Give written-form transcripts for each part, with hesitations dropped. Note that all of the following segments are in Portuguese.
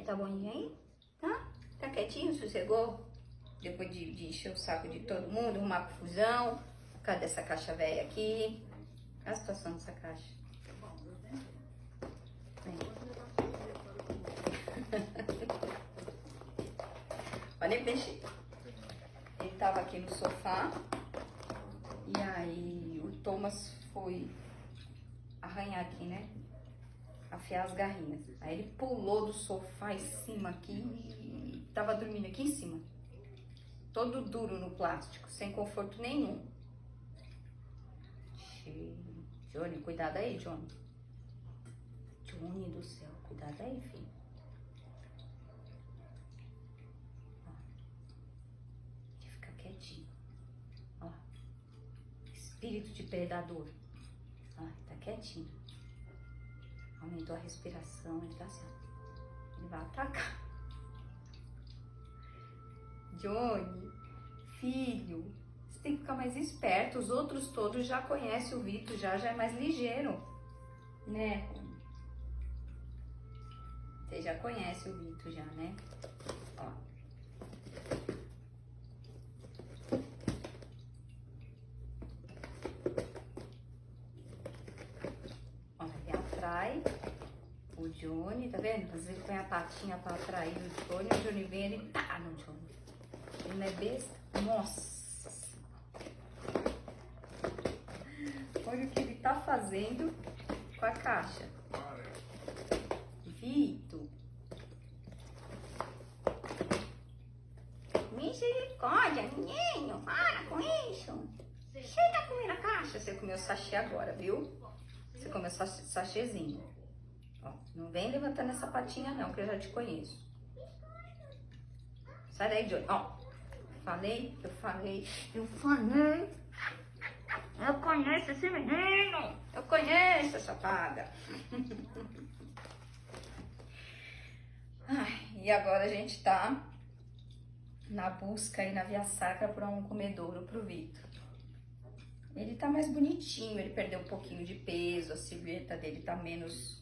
Tá bonzinho aí? Tá? Tá quietinho, sossegou? Depois de encher o saco de todo mundo, arrumar confusão. Cadê essa caixa velha aqui? Olha a situação dessa caixa. Pode nem mexer. Ele tava aqui no sofá. E aí o Thomas foi arranhar aqui, né? Afiar as garrinhas. Aí ele pulou do sofá em cima aqui e tava dormindo aqui em cima. Todo duro no plástico, sem conforto nenhum. Johnny, cuidado aí, Johnny. Johnny do céu, cuidado aí, filho. Ó. Fica quietinho. Ó. Espírito de predador. Ó, tá quietinho. Aumentou a respiração, ele tá assim. Ele vai atacar. Johnny, filho, você tem que ficar mais esperto. Os outros todos já conhecem o Vitor, já é mais ligeiro, né? Você já conhece o Vitor já, né? Ó. Olha, ele atrai o Johnny, tá vendo? Às vezes ele põe a patinha pra atrair o Johnny vem, ele tá no Johnny. Ele não é besta? Nossa! Olha o que ele tá fazendo com a caixa. Vitor! Misericórdia, menino! Para com isso! Você tá comendo a caixa? Você comeu sachê agora, viu? Você comeu sachêzinho. Ó, não vem levantando essa patinha não, que eu já te conheço. Sai daí, Johnny. Ó, eu falei. Eu conheço esse menino. Eu conheço essa paga. E agora a gente tá na busca aí na Via Sacra por um comedouro pro Vitor. Ele tá mais bonitinho, ele perdeu um pouquinho de peso, a silhueta dele tá menos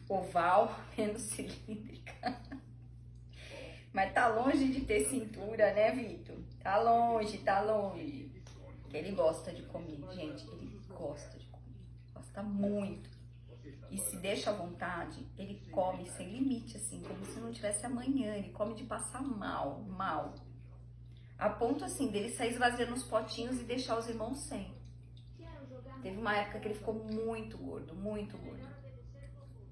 oval, menos cilíndrica. Mas tá longe de ter cintura, né, Vitor? Tá longe, tá longe. Porque ele gosta de comer, gente, ele gosta de comer, gosta muito. E se deixa à vontade, ele come sem limite, assim, como se não tivesse amanhã. Ele come de passar mal, mal. A ponto, assim, dele sair esvaziando os potinhos e deixar os irmãos sem. Teve uma época que ele ficou muito gordo, muito gordo.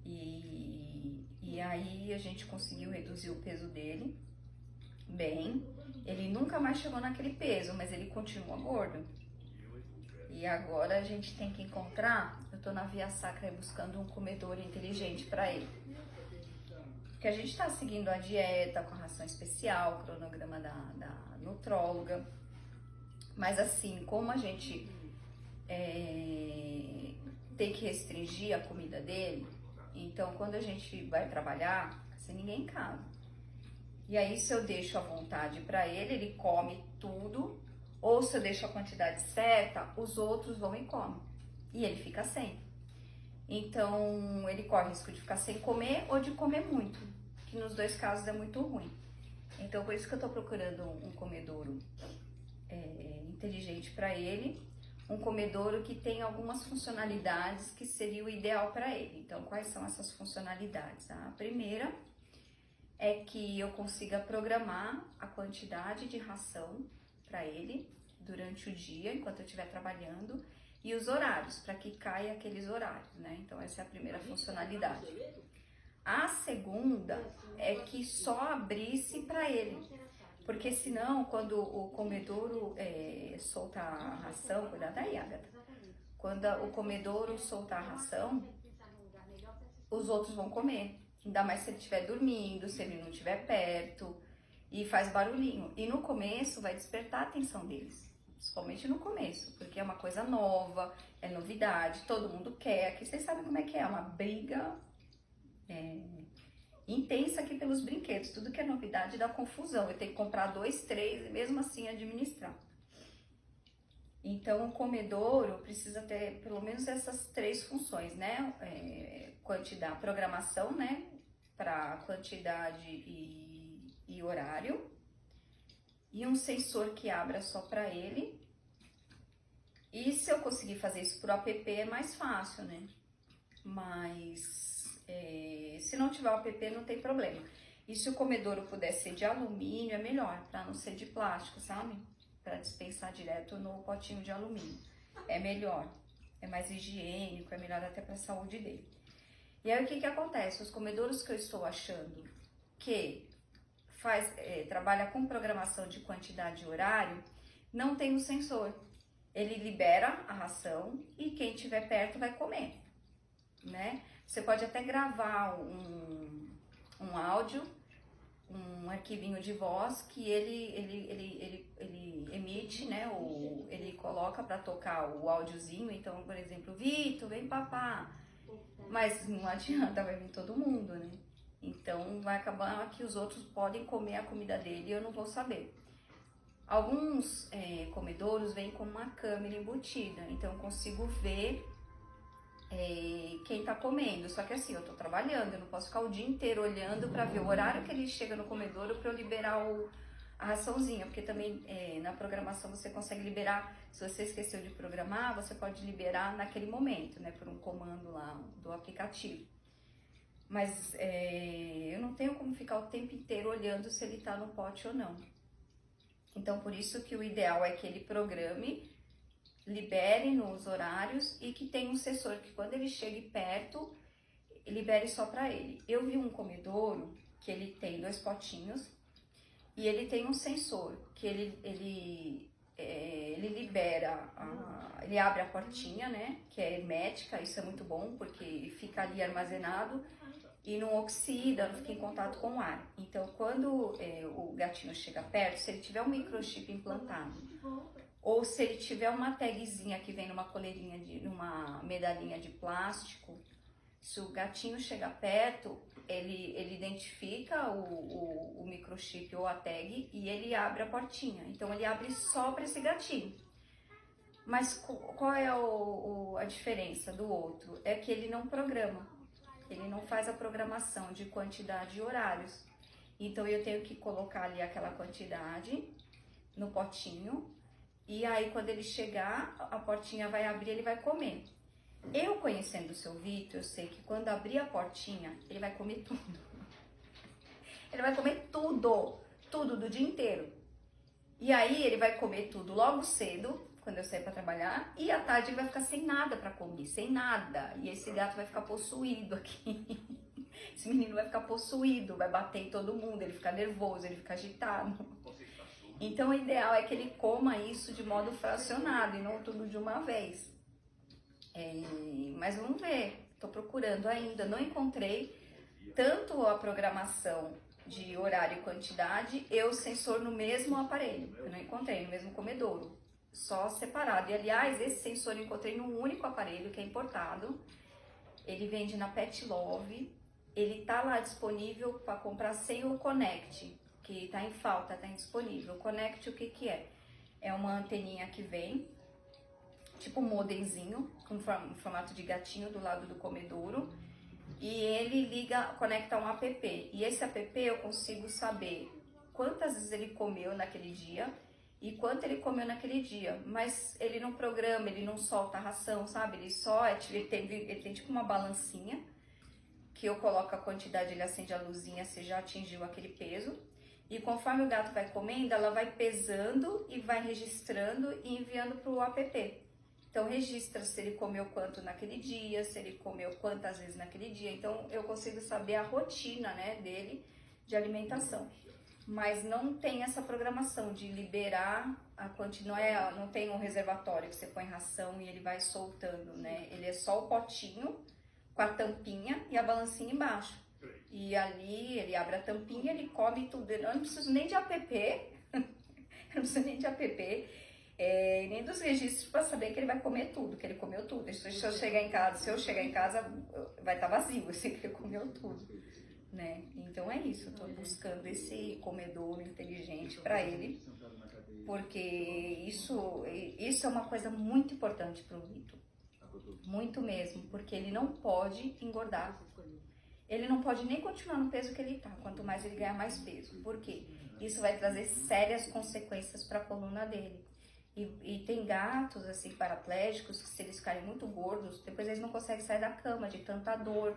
E aí a gente conseguiu reduzir o peso dele bem. Ele nunca mais chegou naquele peso, mas ele continua gordo. E agora a gente tem que encontrar, eu tô na Via Sacra buscando um comedouro inteligente para ele. Porque a gente tá seguindo a dieta com a ração especial, o cronograma da nutróloga. Mas assim, como a gente tem que restringir a comida dele, então quando a gente vai trabalhar, sem ninguém em casa. E aí se eu deixo à vontade para ele, ele come tudo. Ou se eu deixo a quantidade certa, os outros vão e comem. E ele fica sem. Então, ele corre risco de ficar sem comer ou de comer muito. Que nos dois casos é muito ruim. Então, por isso que eu tô procurando um comedouro inteligente para ele. Um comedouro que tem algumas funcionalidades que seria o ideal para ele. Então, quais são essas funcionalidades? A primeira é que eu consiga programar a quantidade de ração para ele durante o dia, enquanto eu estiver trabalhando, e os horários, para que caia aqueles horários, né? Então, essa é a primeira funcionalidade. A segunda é que só abrisse para ele, porque senão, quando o comedouro solta a ração, cuidado aí, Agatha, quando o comedouro soltar a ração, os outros vão comer, ainda mais se ele estiver dormindo, se ele não estiver perto, e faz barulhinho. E no começo vai despertar a atenção deles, principalmente no começo, porque é uma coisa nova, é novidade, todo mundo quer. Aqui vocês sabem como é uma briga intensa aqui pelos brinquedos. Tudo que é novidade dá confusão. Eu tenho que comprar 2, 3 e mesmo assim administrar. Então o comedouro precisa ter pelo menos essas 3 funções, né? Quantidade, programação, né? para quantidade e horário, e um sensor que abra só para ele. E se eu conseguir fazer isso por app é mais fácil, né? Mas se não tiver o app não tem problema. E se o comedouro puder ser de alumínio é melhor, para não ser de plástico, sabe? Para dispensar direto no potinho de alumínio. É melhor, é mais higiênico, é melhor até para a saúde dele. E aí o que acontece? Os comedouros que eu estou achando que trabalha com programação de quantidade e horário, não tem um sensor. Ele libera a ração e quem estiver perto vai comer, né? Você pode até gravar um áudio, um arquivinho de voz que ele emite, né? Ou ele coloca para tocar o áudiozinho. Então, por exemplo, Vitor, vem papá. Mas não adianta, vai vir todo mundo, né? Então vai acabar que os outros podem comer a comida dele e eu não vou saber. Alguns comedouros vêm com uma câmera embutida, então eu consigo ver quem tá comendo. Só que assim, eu tô trabalhando, eu não posso ficar o dia inteiro olhando para ver o horário que ele chega no comedouro para eu liberar a raçãozinha, porque também na programação você consegue liberar, se você esqueceu de programar, você pode liberar naquele momento, né, por um comando lá do aplicativo. Mas eu não tenho como ficar o tempo inteiro olhando se ele tá no pote ou não. Então, por isso que o ideal é que ele programe, libere nos horários e que tenha um sensor que quando ele chegue perto, libere só para ele. Eu vi um comedouro que ele tem 2 potinhos e ele tem um sensor que ele libera, ele abre a portinha, né, que é hermética. Isso é muito bom porque fica ali armazenado e não oxida, não fica em contato com o ar. Então, quando o gatinho chega perto, se ele tiver um microchip implantado, ou se ele tiver uma tagzinha que vem numa coleirinha, numa medalhinha de plástico, se o gatinho chega perto, ele identifica o microchip ou a tag e ele abre a portinha. Então, ele abre só para esse gatinho. Mas qual é a diferença do outro? É que ele não programa. Ele não faz a programação de quantidade e horários. Então eu tenho que colocar ali aquela quantidade no potinho. E aí quando ele chegar, a portinha vai abrir, ele vai comer. Eu conhecendo o seu Vitor, eu sei que quando abrir a portinha, ele vai comer tudo. Ele vai comer tudo, tudo do dia inteiro. E aí ele vai comer tudo logo cedo, quando eu sair para trabalhar, e à tarde ele vai ficar sem nada para comer, sem nada. E esse gato vai ficar possuído aqui. Esse menino vai ficar possuído, vai bater em todo mundo, ele fica nervoso, ele fica agitado. Então o ideal é que ele coma isso de modo fracionado e não tudo de uma vez. Mas vamos ver, tô procurando ainda, não encontrei tanto a programação de horário e quantidade e o sensor no mesmo aparelho. Eu não encontrei no mesmo comedouro, só separado. E aliás, esse sensor eu encontrei num único aparelho que é importado. Ele vende na Pet Love. Ele tá lá disponível para comprar sem o Connect, que tá em falta, tá indisponível. O Connect, o que que é? É uma anteninha que vem, tipo um modemzinho, com formato de gatinho do lado do comedouro. E ele conecta um app. E esse app eu consigo saber quantas vezes ele comeu naquele dia e quanto ele comeu naquele dia. Mas ele não programa, ele não solta a ração, sabe? Ele tem tipo uma balancinha que eu coloco a quantidade, ele acende a luzinha se já atingiu aquele peso. E conforme o gato vai comendo, ela vai pesando e vai registrando e enviando para o app. Então registra se ele comeu quanto naquele dia, se ele comeu quantas vezes naquele dia. Então eu consigo saber a rotina, né, dele de alimentação. Mas não tem essa programação de liberar a quantidade, não tem um reservatório que você põe ração e ele vai soltando, né? Ele é só o potinho com a tampinha e a balancinha embaixo. E ali ele abre a tampinha, ele come tudo. Eu não preciso nem de app, eu não preciso nem de app. Nem dos registros para saber que ele vai comer tudo, que ele comeu tudo. Se eu chegar em casa, vai estar vazio, eu sei que ele comeu tudo, né? Então é isso, eu tô buscando esse comedouro inteligente para ele, porque isso é uma coisa muito importante para o Vitor, muito mesmo, porque ele não pode engordar. ele não pode nem continuar no peso que ele tá, quanto mais ele ganhar mais peso. Por quê? Isso vai trazer sérias consequências para a coluna dele. E tem gatos, assim, paraplégicos, que se eles ficarem muito gordos, depois eles não conseguem sair da cama de tanta dor,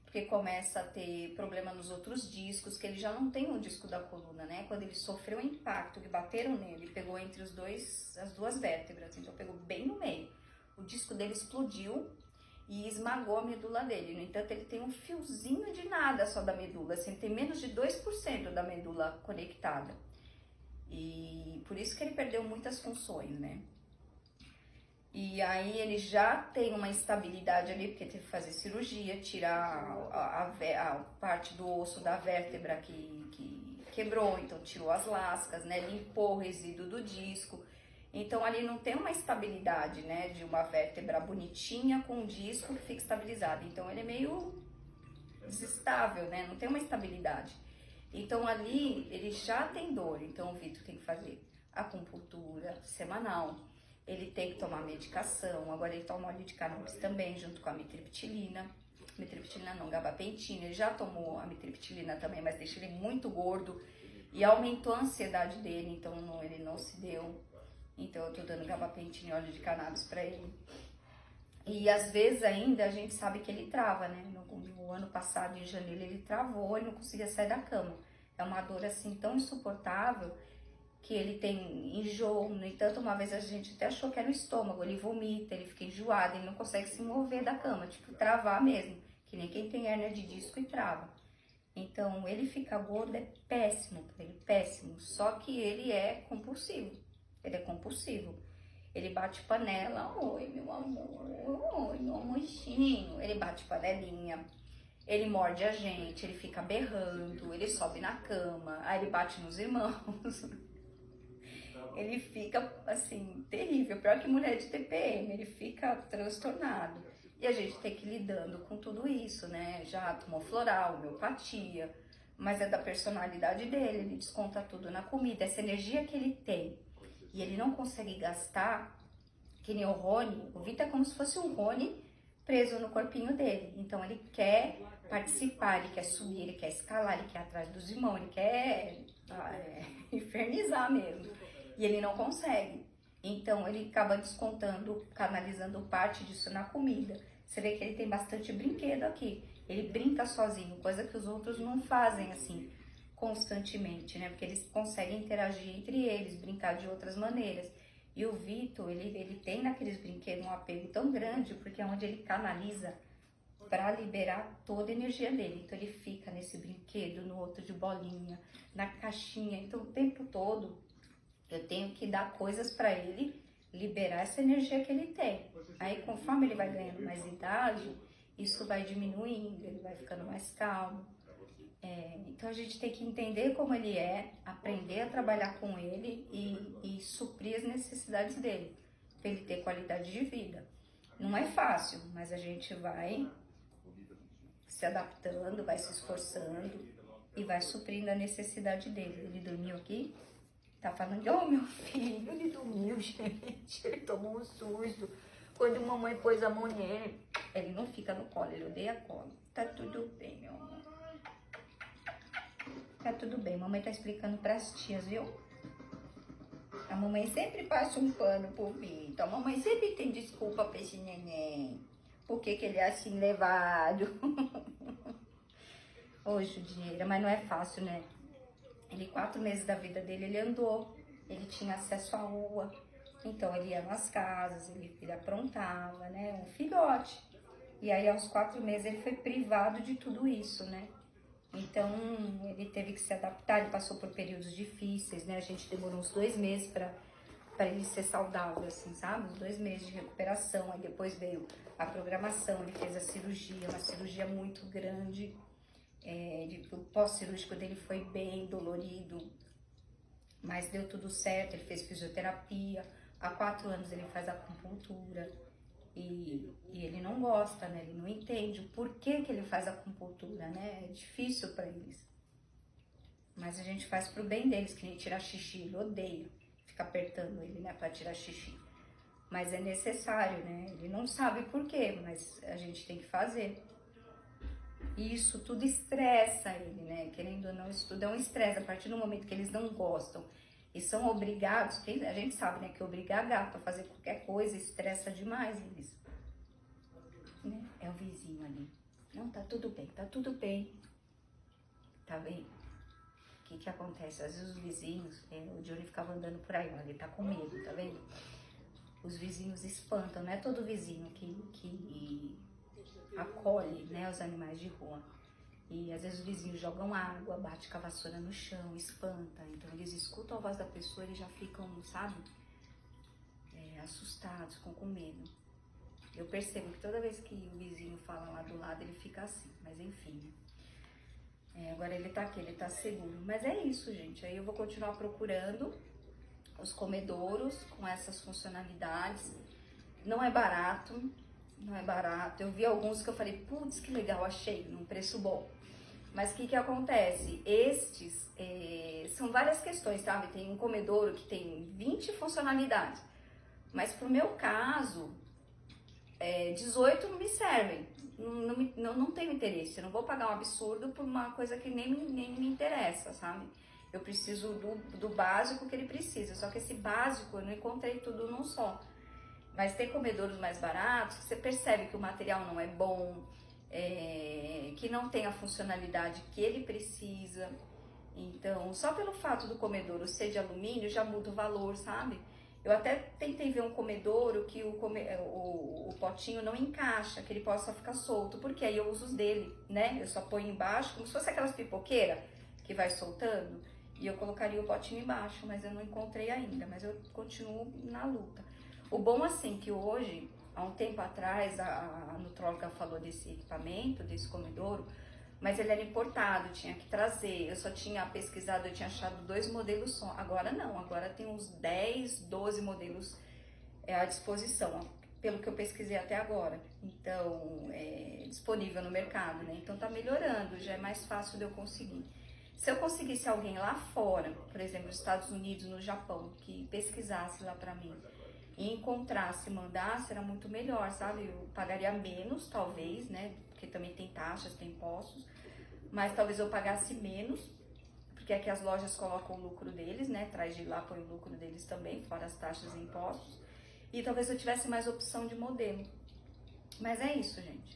porque começa a ter problema nos outros discos, que ele já não tem o disco da coluna, né? Quando ele sofreu o impacto, que bateram nele, pegou entre as duas vértebras, então pegou bem no meio. O disco dele explodiu e esmagou a medula dele. No entanto, ele tem um fiozinho de nada só da medula, assim, tem menos de 2% da medula conectada. E por isso que ele perdeu muitas funções, né? E aí ele já tem uma instabilidade ali, porque teve que fazer cirurgia, tirar a parte do osso da vértebra que quebrou, então tirou as lascas, né? Limpou o resíduo do disco. Então ali não tem uma estabilidade, né? De uma vértebra bonitinha com um disco que fica estabilizado. Então ele é meio desestável, né? Não tem uma estabilidade. Então ali ele já tem dor, então o Vitor tem que fazer acupuntura semanal, ele tem que tomar medicação, agora ele toma óleo de cannabis também, junto com a mitriptilina não, gabapentina, ele já tomou a mitriptilina também, mas deixa ele muito gordo e aumentou a ansiedade dele, então ele não se deu, então eu tô dando gabapentina e óleo de cannabis pra ele. E às vezes ainda a gente sabe que ele trava, né? No ano passado, em janeiro, ele travou e não conseguia sair da cama. É uma dor assim tão insuportável que ele tem enjoo. No entanto, uma vez a gente até achou que era o estômago. Ele vomita, ele fica enjoado, ele não consegue se mover da cama, tipo travar mesmo. Que nem quem tem hérnia de disco e trava. Então, ele fica gordo, é péssimo pra ele, péssimo. Só que ele é compulsivo. Ele é compulsivo. Ele bate panela, oi meu amor, oi meu amorzinho. Ele bate panelinha, ele morde a gente, ele fica berrando, ele sobe na cama, aí ele bate nos irmãos. Ele fica assim, terrível, pior que mulher de TPM, ele fica transtornado. E a gente tem que ir lidando com tudo isso, né? Já tomou floral, homeopatia, mas é da personalidade dele, ele desconta tudo na comida, essa energia que ele tem. E ele não consegue gastar, que nem o Rony. O Vitor é como se fosse um Rony preso no corpinho dele. Então ele quer participar, ele quer subir, ele quer escalar, ele quer ir atrás dos irmãos, ele quer infernizar mesmo. E ele não consegue. Então ele acaba descontando, canalizando parte disso na comida. Você vê que ele tem bastante brinquedo aqui. Ele brinca sozinho, coisa que os outros não fazem assim constantemente, né? Porque eles conseguem interagir entre eles, brincar de outras maneiras. E o Vitor, ele tem naqueles brinquedos um apego tão grande, porque é onde ele canaliza para liberar toda a energia dele. Então ele fica nesse brinquedo, no outro de bolinha, na caixinha. Então o tempo todo eu tenho que dar coisas para ele liberar essa energia que ele tem. Aí conforme ele vai ganhando mais idade, isso vai diminuindo, ele vai ficando mais calmo. Então a gente tem que entender como ele é, aprender a trabalhar com ele e suprir as necessidades dele, para ele ter qualidade de vida. Não é fácil, mas a gente vai se adaptando, vai se esforçando e vai suprindo a necessidade dele. Ele dormiu aqui, tá falando, oh meu filho, ele dormiu, gente, ele tomou um susto. Quando a mamãe pôs a mão nele, ele não fica no colo, ele odeia colo. Tá tudo bem, meu amor. Tá tudo bem, mamãe tá explicando pras tias, viu? A mamãe sempre passa um pano pro Vitor. A mamãe sempre tem desculpa pra esse neném. Por que ele é assim levado? Ô, judiaeira, mas não é fácil, né? Ele, 4 meses da vida dele, ele andou. Ele tinha acesso à rua. Então, ele ia nas casas, ele aprontava, né? Um filhote. E aí, aos 4 meses, ele foi privado de tudo isso, né? Então, ele teve que se adaptar, ele passou por períodos difíceis, né? A gente demorou uns 2 meses para ele ser saudável, assim, sabe? Uns 2 meses de recuperação, aí depois veio a programação, ele fez a cirurgia, uma cirurgia muito grande. O pós-cirúrgico dele foi bem dolorido, mas deu tudo certo, ele fez fisioterapia, há 4 anos ele faz acupuntura. E ele não gosta, né? Ele não entende o porquê que ele faz acupuntura, né? É difícil para eles. Mas a gente faz pro bem deles, que nem tirar xixi. Ele odeia ficar apertando ele, né? Pra tirar xixi. Mas é necessário, né? Ele não sabe por quê, mas a gente tem que fazer. E isso tudo estressa ele, né? Querendo ou não, isso tudo é um estresse. A partir do momento que eles não gostam e são obrigados, que a gente sabe, né, que obrigar gato a fazer qualquer coisa estressa demais eles. Né? É o vizinho ali. Não, tá tudo bem, tá tudo bem. Tá bem? O que que acontece? Às vezes os vizinhos, o Johnny ficava andando por aí, ó, ele tá com medo, tá vendo? Os vizinhos espantam, não é todo vizinho que acolhe, né, os animais de rua. E às vezes os vizinhos jogam água, bate com a vassoura no chão, espanta. Então eles escutam a voz da pessoa e já ficam, sabe, assustados, ficam com medo. Eu percebo que toda vez que o vizinho fala lá do lado, ele fica assim, mas enfim. Agora ele tá aqui, ele tá seguro. Mas é isso, gente. Aí eu vou continuar procurando os comedouros com essas funcionalidades. Não é barato, não é barato. Eu vi alguns que eu falei, putz, que legal, achei, num preço bom. Mas o que que acontece? Estes são várias questões, sabe? Tem um comedouro que tem 20 funcionalidades. Mas pro meu caso, 18 não me servem. Não tenho interesse. Eu não vou pagar um absurdo por uma coisa que nem me interessa, sabe? Eu preciso do básico que ele precisa. Só que esse básico eu não encontrei tudo num só. Mas tem comedouros mais baratos que você percebe que o material não é bom, que não tem a funcionalidade que ele precisa. Então, só pelo fato do comedouro ser de alumínio já muda o valor, sabe? Eu até tentei ver um comedouro que o potinho não encaixa, que ele possa ficar solto, porque aí eu uso os dele, né? Eu só ponho embaixo, como se fosse aquelas pipoqueiras que vai soltando, e eu colocaria o potinho embaixo, mas eu não encontrei ainda, mas eu continuo na luta. O bom, assim, que hoje, há um tempo atrás, a nutróloga falou desse equipamento, desse comedouro, mas ele era importado, tinha que trazer. Eu só tinha pesquisado, eu tinha achado 2 modelos só. Agora não, agora tem uns 10, 12 modelos à disposição, pelo que eu pesquisei até agora. Então, é disponível no mercado, né? Então tá melhorando, já é mais fácil de eu conseguir. Se eu conseguisse alguém lá fora, por exemplo, nos Estados Unidos, no Japão, que pesquisasse lá pra mim e encontrasse, mandasse, era muito melhor, sabe? Eu pagaria menos, talvez, né? Porque também tem taxas, tem impostos, mas talvez eu pagasse menos, porque aqui as lojas colocam o lucro deles, né? Traz de lá, põe o lucro deles também, fora as taxas e impostos. E talvez eu tivesse mais opção de modelo. Mas é isso, gente.